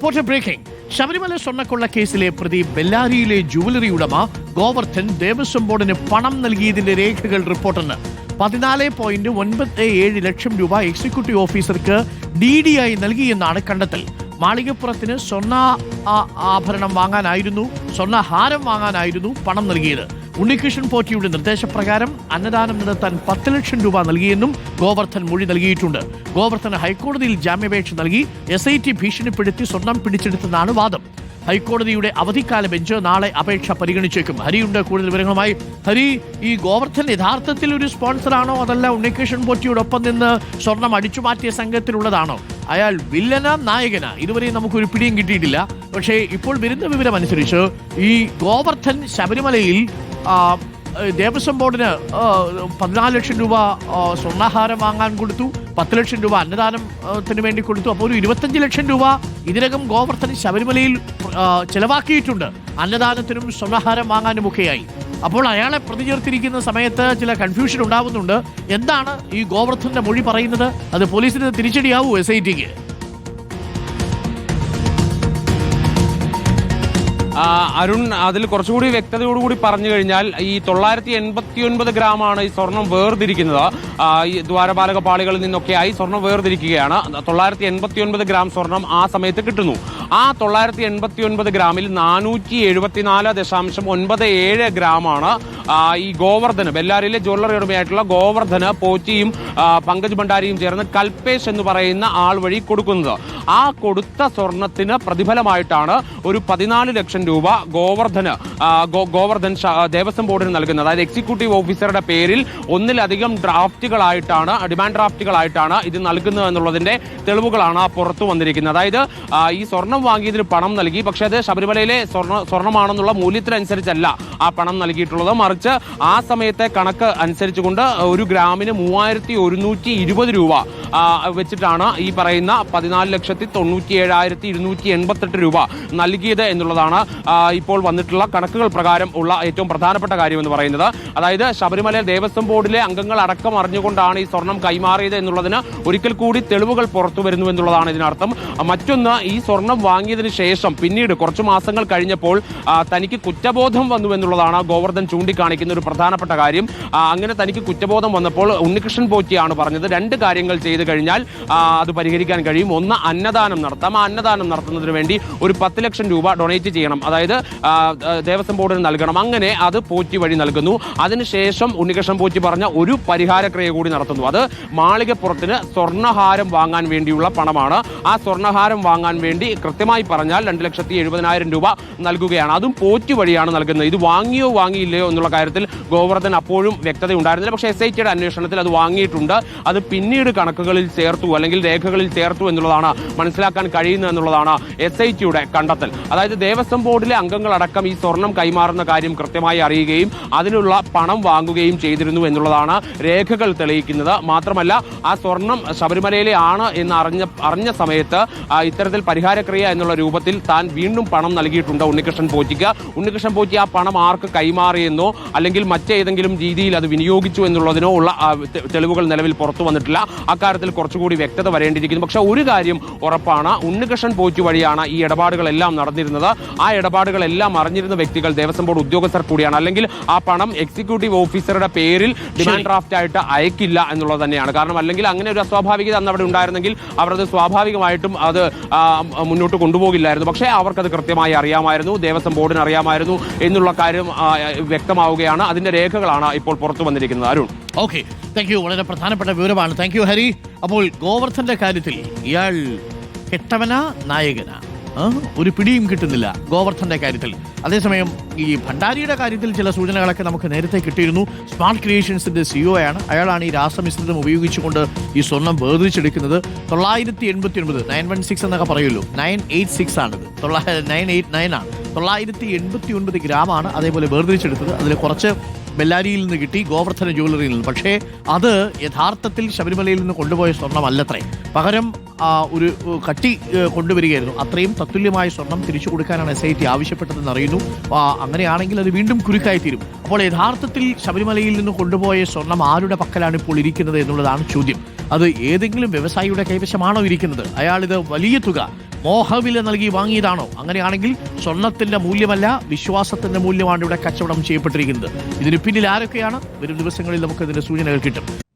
Important breaking. Sabarimala സ്വർണ്ണക്കൊള്ള കേസിലെ പ്രതി ബെല്ലാരിയിലെ ജുവലറി ഉടമ ഗോവർദ്ധൻ ദേവസ്വം ബോർഡിന് പണം നൽകിയതിന്റെ രേഖകൾ റിപ്പോർട്ടിന് 14.97 ലക്ഷം രൂപ എക്സിക്യൂട്ടീവ് ഓഫീസർക്ക് DD ആയി നൽകിയെന്നാണ് കണ്ടെത്തൽ. മാളികപ്പുറത്തിന് സ്വർണ്ണ ആഭരണം വാങ്ങാനായിരുന്നു, സ്വർണ്ണഹാരം വാങ്ങാനായിരുന്നു പണം നൽകിയത്. ഉണ്ണികൃഷ്ണൻ പോറ്റിയുടെ നിർദ്ദേശപ്രകാരം അന്നദാനം നടത്താൻ 10 ലക്ഷം രൂപ നൽകിയെന്നും ഗോവർദ്ധൻ മൊഴി നൽകിയിട്ടുണ്ട്. ഗോവർദ്ധന് ഹൈക്കോടതിയിൽ ജാമ്യാപേക്ഷ നൽകി SIT ഭീഷണിപ്പെടുത്തി സ്വർണം പിടിച്ചെടുത്തെന്നാണ് വാദം. ഹൈക്കോടതിയുടെ അവധിക്കാല ബെഞ്ച് നാളെ അപേക്ഷ പരിഗണിച്ചേക്കും. ഹരിയുണ്ട് കൂടുതൽ വിവരങ്ങളുമായി. ഹരി, ഈ ഗോവർദ്ധൻ യഥാർത്ഥത്തിൽ ഒരു സ്പോൺസറാണോ, അതല്ല ഉണ്ണികൃഷ്ണൻ പോറ്റിയോടൊപ്പം നിന്ന് സ്വർണം അടിച്ചുമാറ്റിയ സംഘത്തിലുള്ളതാണോ? അയാൾ വില്ലനാ നായകനാ? ഇതുവരെയും നമുക്കൊരു പിടിയും കിട്ടിയിട്ടില്ല. പക്ഷേ ഇപ്പോൾ വരുന്ന വിവരം അനുസരിച്ച് ഈ ഗോവർദ്ധൻ ശബരിമലയിൽ ദേവസ്വം ബോർഡിന് 14 ലക്ഷം രൂപ സ്വർണ്ണാഹാരം വാങ്ങാൻ കൊടുത്തു, 10 ലക്ഷം രൂപ അന്നദാനത്തിന് വേണ്ടി കൊടുത്തു. അപ്പോൾ ഒരു 25 ലക്ഷം രൂപ ഇതിനകം ഗോവർദ്ധൻ ശബരിമലയിൽ ചെലവാക്കിയിട്ടുണ്ട്, അന്നദാനത്തിനും സ്വർണ്ണാഹാരം വാങ്ങാനുമൊക്കെയായി. അപ്പോൾ അയാളെ പ്രതി ചേർത്തിരിക്കുന്ന സമയത്ത് ചില കൺഫ്യൂഷൻ ഉണ്ടാവുന്നുണ്ട്. എന്താണ് ഈ ഗോവർദ്ധന്റെ മൊഴി പറയുന്നത്? അത് പോലീസിന് തിരിച്ചടിയാവൂ SITക്ക്? അരുൺ, അതിൽ കുറച്ചുകൂടി വ്യക്തതയോടുകൂടി പറഞ്ഞു കഴിഞ്ഞാൽ ഈ 989 ഗ്രാമാണ് ഈ സ്വർണം വേർതിരിക്കുന്നത്. ഈ ദ്വാരപാലക പാളികളിൽ നിന്നൊക്കെയായി സ്വർണം വേർതിരിക്കുകയാണ്. 989 ഗ്രാം സ്വർണം ആ സമയത്ത് കിട്ടുന്നു. ആ 989 ഗ്രാമിൽ 474.97 ഗ്രാമാണ് ഈ ഗോവർദ്ധന്, ബെല്ലാരിയിലെ ജ്വല്ലറി ഉടമയായിട്ടുള്ള ഗോവർദ്ധന് പോറ്റിയും പങ്കജ് ഭണ്ഡാരിയും ചേർന്ന് കൽപേഷ് എന്ന് പറയുന്ന ആൾ വഴി കൊടുക്കുന്നത്. ആ കൊടുത്ത സ്വർണത്തിന് പ്രതിഫലമായിട്ടാണ് ഒരു 14 ലക്ഷം രൂപ ഗോവർദ്ധൻ ദേവസ്വം ബോർഡിന് നൽകുന്നത്. അതായത് എക്സിക്യൂട്ടീവ് ഓഫീസറുടെ പേരിൽ ഒന്നിലധികം ഡ്രാഫ്റ്റുകളായിട്ടാണ്, ഡിമാൻഡ് ഡ്രാഫ്റ്റുകളായിട്ടാണ് ഇത് നൽകുന്നത് എന്നുള്ളതിന്റെ തെളിവുകളാണ് പുറത്തു വന്നിരിക്കുന്നത്. അതായത് ഈ സ്വർണം വാങ്ങിയതിന് പണം നൽകി, പക്ഷേ അത് ശബരിമലയിലെ സ്വർണമാണെന്നുള്ള മൂല്യത്തിനനുസരിച്ചല്ല ആ പണം നൽകിയിട്ടുള്ളത്. മറിച്ച് ആ സമയത്തെ കണക്ക് അനുസരിച്ചുകൊണ്ട് ഒരു ഗ്രാമിന് 3120 രൂപ വെച്ചിട്ടാണ് ഈ പറയുന്ന 14,97,288 രൂപ നൽകിയത് എന്നുള്ളതാണ് ഇപ്പോൾ വന്നിട്ടുള്ള കണക്കുകൾ പ്രകാരം ഉള്ള ഏറ്റവും പ്രധാനപ്പെട്ട കാര്യം എന്ന് പറയുന്നത്. അതായത് ശബരിമല ദേവസ്വം ബോർഡിലെ അംഗങ്ങൾ അടക്കം അറിഞ്ഞുകൊണ്ടാണ് ഈ സ്വർണം കൈമാറിയത് എന്നുള്ളതിന് ഒരിക്കൽ കൂടി തെളിവുകൾ പുറത്തു വരുന്നു എന്നുള്ളതാണ് ഇതിനർത്ഥം. മറ്റൊന്ന്, ഈ സ്വർണം വാങ്ങിയതിന് ശേഷം പിന്നീട് കുറച്ചു മാസങ്ങൾ കഴിഞ്ഞപ്പോൾ തനിക്ക് കുറ്റബോധം വന്നു എന്നുള്ളതാണ് ഗോവർദ്ധൻ ചൂണ്ടിക്കാണിക്കുന്ന ഒരു പ്രധാനപ്പെട്ട കാര്യം. അങ്ങനെ തനിക്ക് കുറ്റബോധം വന്നപ്പോൾ ഉണ്ണികൃഷ്ണൻ പോറ്റിയാണ് പറഞ്ഞത്, 2 കാര്യങ്ങൾ ചെയ്തു കഴിഞ്ഞാൽ അത് പരിഹരിക്കാൻ കഴിയും. ഒന്ന്, അന്നദാനം നടത്താം. ആ അന്നദാനം നടത്തുന്നതിന് വേണ്ടി ഒരു 10 ലക്ഷം രൂപ ഡൊണേറ്റ് ചെയ്യണം, അതായത് ദേവസ്വം ബോർഡിന് നൽകണം. അങ്ങനെ അത് പോറ്റി വഴി നൽകുന്നു. അതിനുശേഷം ഉണ്ണികൃഷ്ണൻ പോറ്റി പറഞ്ഞ ഒരു പരിഹാരക്രിയ കൂടി നടത്തുന്നു. അത് മാളികപ്പുറത്തിന് സ്വർണ്ണഹാരം വാങ്ങാൻ വേണ്ടിയുള്ള പണമാണ്. ആ സ്വർണ്ണഹാരം വാങ്ങാൻ വേണ്ടി കൃത്യമായി പറഞ്ഞാൽ 2,70,000 രൂപ നൽകുകയാണ്. അതും പോറ്റി വഴിയാണ് നൽകുന്നത്. ഇത് വാങ്ങിയോ വാങ്ങിയില്ലയോ എന്നുള്ള കാര്യത്തിൽ ഗോവർദ്ധൻ അപ്പോഴും വ്യക്തത ഉണ്ടായിരുന്നില്ല. പക്ഷേ SITയുടെ അന്വേഷണത്തിൽ അത് വാങ്ങിയിട്ടുണ്ട്. അത് പിന്നീട് കണക്കുകളിൽ ചേർത്തു, അല്ലെങ്കിൽ രേഖകളിൽ ചേർത്തു എന്നുള്ളതാണ് മനസ്സിലാക്കാൻ കഴിയുന്നത് എന്നുള്ളതാണ് SITയുടെ കണ്ടെത്തൽ. അതായത് ദേവസ്വം ബോർഡിലെ അംഗങ്ങളടക്കം ഈ സ്വർണം കൈമാറുന്ന കാര്യം കൃത്യമായി അറിയുകയും അതിനുള്ള പണം വാങ്ങുകയും ചെയ്തിരുന്നു എന്നുള്ളതാണ് രേഖകൾ തെളിയിക്കുന്നത്. മാത്രമല്ല, ആ സ്വർണം ശബരിമലയിലെ ആണ് എന്ന് അറിഞ്ഞ സമയത്ത് ഇത്തരത്തിൽ പരിഹാരക്രിയ എന്നുള്ള രൂപത്തിൽ താൻ വീണ്ടും പണം നൽകിയിട്ടുണ്ട് ഉണ്ണികൃഷ്ണൻ പോറ്റിക്ക്. ഉണ്ണികൃഷ്ണൻ പോറ്റി ആ പണം ആർക്ക് കൈമാറിയെന്നോ അല്ലെങ്കിൽ മറ്റേതെങ്കിലും രീതിയിൽ അത് വിനിയോഗിച്ചു എന്നുള്ളതിനോ ഉള്ള തെളിവുകൾ നിലവിൽ പുറത്തു വന്നിട്ടില്ല. അക്കാര്യത്തിൽ കുറച്ചുകൂടി വ്യക്തത വരേണ്ടിയിരിക്കുന്നു. പക്ഷേ ഒരു കാര്യം ഉറപ്പാണ്, ഉണ്ണികൃഷ്ണൻ പോറ്റി വഴിയാണ് ഈ ഇടപാടുകളെല്ലാം നടന്നിരുന്നത്. ആ ഇടപാടുകളെല്ലാം അറിഞ്ഞിരുന്ന വ്യക്തികൾ ദേവസ്വം ബോർഡ് ഉദ്യോഗസ്ഥർ കൂടിയാണ്. അല്ലെങ്കിൽ ആ പണം എക്സിക്യൂട്ടീവ് ഓഫീസറുടെ പേരിൽ ഡിമാൻഡ് ഡ്രാഫ്റ്റ് ആയിട്ട് അയക്കില്ല എന്നുള്ളത് തന്നെയാണ്. കാരണം അല്ലെങ്കിൽ അങ്ങനെ ഒരു അസ്വാഭാവികത അന്ന് അവിടെ ഉണ്ടായിരുന്നെങ്കിൽ അവർ അത് സ്വാഭാവികമായിട്ടും അത് മുന്നോട്ട് കൊണ്ടുപോകില്ലായിരുന്നു. പക്ഷേ അവർക്കത് കൃത്യമായി അറിയാമായിരുന്നു, ദേവസ്വം ബോർഡിന് അറിയാമായിരുന്നു എന്നുള്ള കാര്യം വ്യക്തമാവുകയാണ്. അതിന്റെ രേഖകളാണ് ഇപ്പോൾ പുറത്തു വന്നിരിക്കുന്നത്. Arun, okay, thank you. വളരെ പ്രധാനപ്പെട്ട വിവരമാണ്. Thank you Hari. അപ്പോൾ ഗോവർദ്ധന്റെ കാര്യത്തിൽ ഇയാൾ കെട്ടവനാ നായകനാ? ഒരു പിടിയും കിട്ടുന്നില്ല ഗോവർദ്ധന്റെ കാര്യത്തിൽ. അതേസമയം ഈ ഭണ്ഡാരിയുടെ കാര്യത്തിൽ ചില സൂചനകളൊക്കെ നമുക്ക് നേരത്തെ കിട്ടിയിരുന്നു. സ്മാർട്ട് ക്രിയേഷൻസിന്റെ CEO ആണ്. അയാളാണ് ഈ രാസമിശ്രിതം ഉപയോഗിച്ചുകൊണ്ട് ഈ സ്വർണം വേർതിരിച്ചെടുക്കുന്നത്. 989 916 എന്നൊക്കെ പറയുമല്ലോ, 986 ആണിത്, 989 ആണ്. 989 ഗ്രാമാണ് അതേപോലെ വേർതിരിച്ചെടുത്തത്. അതിൽ കുറച്ച് ബെല്ലാരിയിൽ നിന്ന് കിട്ടി, ഗോവർദ്ധന ജ്വല്ലറിയിൽ നിന്ന്. പക്ഷേ അത് യഥാർത്ഥത്തിൽ ശബരിമലയിൽ നിന്ന് കൊണ്ടുപോയ സ്വർണ്ണമല്ലത്രേ. പകരം ഒരു കട്ടി കൊണ്ടുവരികയായിരുന്നു. അത്രയും തത്തുല്യമായ സ്വർണം തിരിച്ചു കൊടുക്കാനാണ് SIT ആവശ്യപ്പെട്ടതെന്ന് അറിയുന്നു. അങ്ങനെയാണെങ്കിൽ അത് വീണ്ടും കുരുക്കായിത്തീരും. അപ്പോൾ യഥാർത്ഥത്തിൽ ശബരിമലയിൽ നിന്ന് കൊണ്ടുപോയ സ്വർണം ആരുടെ പക്കലാണ് ഇപ്പോൾ ഇരിക്കുന്നത് എന്നുള്ളതാണ് ചോദ്യം. അത് ഏതെങ്കിലും വ്യവസായിയുടെ കൈവശമാണോ ഇരിക്കുന്നത്? അയാളിത് വലിയ തുക മോഹവില നൽകി വാങ്ങിയതാണോ? അങ്ങനെയാണെങ്കിൽ സ്വർണത്തിന്റെ മൂല്യമല്ല, വിശ്വാസത്തിന്റെ മൂല്യമാണ് ഇവിടെ കച്ചവടം ചെയ്യപ്പെട്ടിരിക്കുന്നത്. ഇതിന് പിന്നിൽ ആരൊക്കെയാണ്? വരും ദിവസങ്ങളിൽ നമുക്ക് ഇതിന്റെ സൂചനകൾ കിട്ടും.